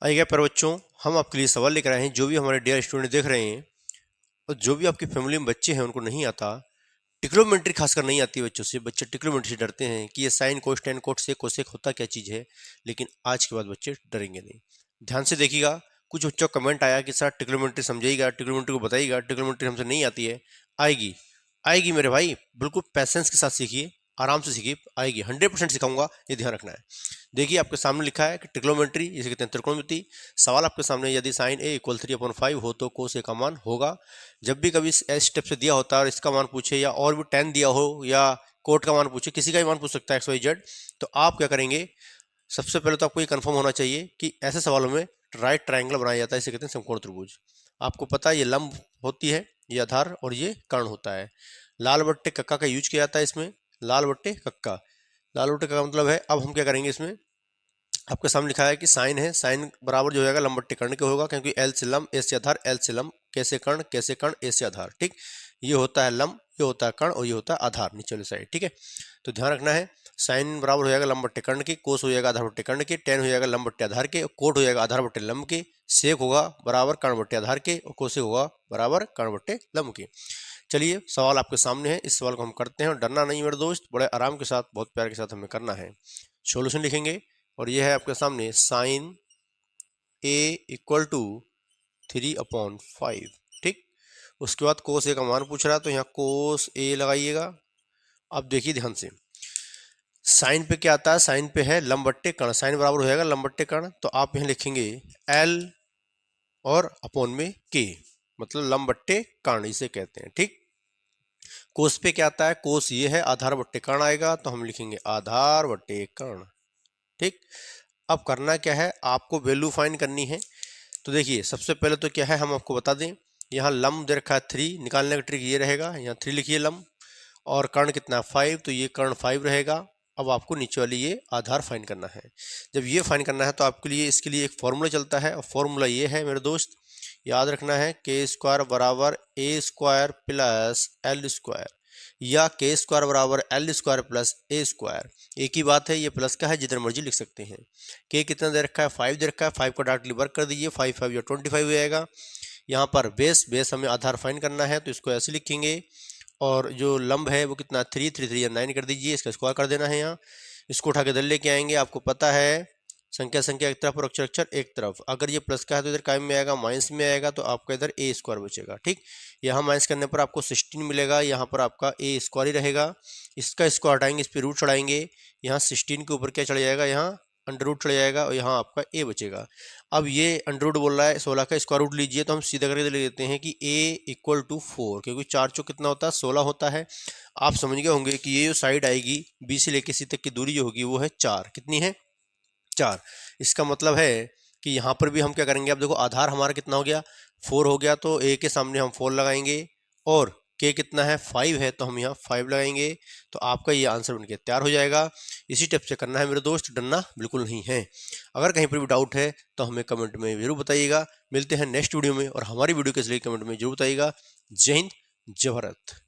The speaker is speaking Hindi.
आइए पर बच्चों, हम आपके लिए सवाल लेकर आए हैं। जो भी हमारे डियर स्टूडेंट देख रहे हैं और जो भी आपकी फैमिली में बच्चे हैं उनको नहीं आता, ट्रिग्नोमेट्री खासकर नहीं आती बच्चों से, बच्चे ट्रिग्नोमेट्री से डरते हैं कि ये साइन कोस टेन कोसेक होता क्या चीज़ है। लेकिन आज के बाद बच्चे डरेंगे नहीं। ध्यान से देखिएगा। कुछ बच्चों का कमेंट आया कि सर ट्रिग्नोमेट्री समझाइएगा, ट्रिग्नोमेट्री को बताइएगा, ट्रिग्नोमेट्री हमसे नहीं आती है। आएगी, आएगी मेरे भाई, बिल्कुल पैसेंस के साथ सीखिए, आराम से सीखिए, आएगी। 100% सिखाऊंगा, ये ध्यान रखना है। देखिए आपके सामने लिखा है कि ट्रिग्नोमेट्री जिसे कहते हैं त्रिकोणमिति। सवाल आपके सामने, यदि साइन ए इक्वल 3/5 हो तो कोस ए का मान होगा। जब भी कभी इस स्टेप से दिया होता है और इसका मान पूछे, या और भी टेन दिया हो, या कोट का मान पूछे, किसी का भी मान पूछ सकता है XYZ, तो आप क्या करेंगे? सबसे पहले तो आपको ये कंफर्म होना चाहिए कि ऐसे सवालों में राइट ट्रायंगल बनाया जाता है, इसे कहते हैं समकोण त्रिभुज। आपको पता है ये लंब होती है, ये आधार, और ये कर्ण होता है। लाल बट्टे कक्का का यूज किया जाता है इसमें। लाल बट्टे कक्का, लाल बट्टे का मतलब है। अब हम क्या करेंगे इसमें, आपके सामने लिखा है कि साइन है, साइन बराबर जो होगा लंब बट्टे कर्ण के होगा, क्योंकि एल से लंब ए से आधार, एल से लंब कैसे कर्ण ए से आधार। ठीक, ये होता है लंब, ये होता है कर्ण, और ये होता है आधार नीचे वाली साइड। ठीक है, तो ध्यान रखना है। साइन बराबर हो जाएगा लंब बट्टे कर्ण के, कोस हो जाएगा आधार बट्टे कर्ण के, टेन हो जाएगा लंब बट्टे आधार के, कोट हो जाएगा आधार बट्टे लंब के, सेक होगा बराबर कर्ण बट्टे आधार के, और कोसेक होगा बराबर कर्ण बट्टे लंब के। चलिए सवाल आपके सामने है, इस सवाल को हम करते हैं। और डरना नहीं मेरे दोस्त, बड़े आराम के साथ, बहुत प्यार के साथ हमें करना है। सॉल्यूशन लिखेंगे, और ये है आपके सामने साइन ए इक्वल टू 3/5। ठीक, उसके बाद कोस ए का मान पूछ रहा है, तो यहाँ कोस ए लगाइएगा। अब देखिए ध्यान से, साइन पे क्या आता है? साइन पे है लंब बट्टे कर्ण, साइन बराबर हो जाएगा लंब बट्टे कर्ण, तो आप यहाँ लिखेंगे एल और अपॉन में के, मतलब लंब बट्टे कर्ण इसे कहते हैं। ठीक, कोस पे क्या आता है? कोस ये है आधार बट्टे कर्ण आएगा, तो हम लिखेंगे आधार बट्टे कर्ण। ठीक, अब करना क्या है, आपको वैल्यू फाइंड करनी है। तो देखिए सबसे पहले तो क्या है, हम आपको बता दें, यहाँ लंब दे रखा है 3, निकालने का ट्रिक ये रहेगा, यहाँ 3 लिखिए लंब, और कर्ण कितना है 5, तो ये कर्ण 5 रहेगा। अब आपको नीचे वाली ये आधार फाइंड करना है। जब ये फाइंड करना है तो आपके लिए, इसके लिए एक फॉर्मूला चलता है, और फॉर्मूला ये है मेरे दोस्त, याद रखना है, के स्क्वायर बराबर ए स्क्वायर प्लस एल स्क्वायर, या के स्क्वायर बराबर एल स्क्वायर प्लस ए स्क्वायर। एक ही बात है, ये प्लस का है, जितना मर्जी लिख सकते हैं। के कितना दे रखा है? 5 दे रखा है, 5 को डायरेक्टली वर्क कर दीजिए, 5 5 या 25 हो जाएगा। यहाँ पर बेस हमें आधार फाइंड करना है, तो इसको ऐसे लिखेंगे। और जो लंब है वो कितना? 3 3 3 या 9 कर दीजिए, इसका स्क्वायर कर देना है। यहाँ इसको उठा के इधर लेके आएंगे। आपको पता है संख्या एक तरफ और अक्षर एक तरफ। अगर ये प्लस का है तो इधर काय में आएगा? माइनस में आएगा, तो आपका इधर ए स्क्वायर बचेगा। ठीक, यहाँ माइनस करने पर आपको 16 मिलेगा, यहाँ पर आपका ए स्क्वायर ही रहेगा। इसका स्क्वायर हटाएंगे, इस पर रूट चढ़ाएंगे, यहाँ 16 के ऊपर क्या चढ़ जाएगा? यहाँ अंडर रूट चढ़ जाएगा, और यहाँ आपका ए बचेगा। अब ये अंडर रूट बोल रहा है 16 का स्क्वायर रूट लीजिए, तो हम सीधा करके ले लेते हैं कि a इक्वल टू 4, क्योंकि 4 चौक कितना होता है? 16 होता है। आप समझ गए होंगे कि ये जो साइड आएगी बी से लेके सी तक की दूरी जो होगी वो है 4। कितनी है? 4। इसका मतलब है कि यहाँ पर भी हम क्या करेंगे? अब देखो आधार हमारा कितना हो गया? 4 हो गया, तो a के सामने हम 4 लगाएंगे, और k कितना है? 5 है, तो हम यहाँ 5 लगाएंगे। तो आपका ये आंसर बनके तैयार हो जाएगा। इसी टिप से करना है मेरे दोस्त, डरना बिल्कुल नहीं है। अगर कहीं पर भी डाउट है तो हमें कमेंट में जरूर बताइएगा। मिलते हैं नेक्स्ट वीडियो में, और हमारी वीडियो के जरिए कमेंट में जरूर बताइएगा। जय हिंद, जय भारत।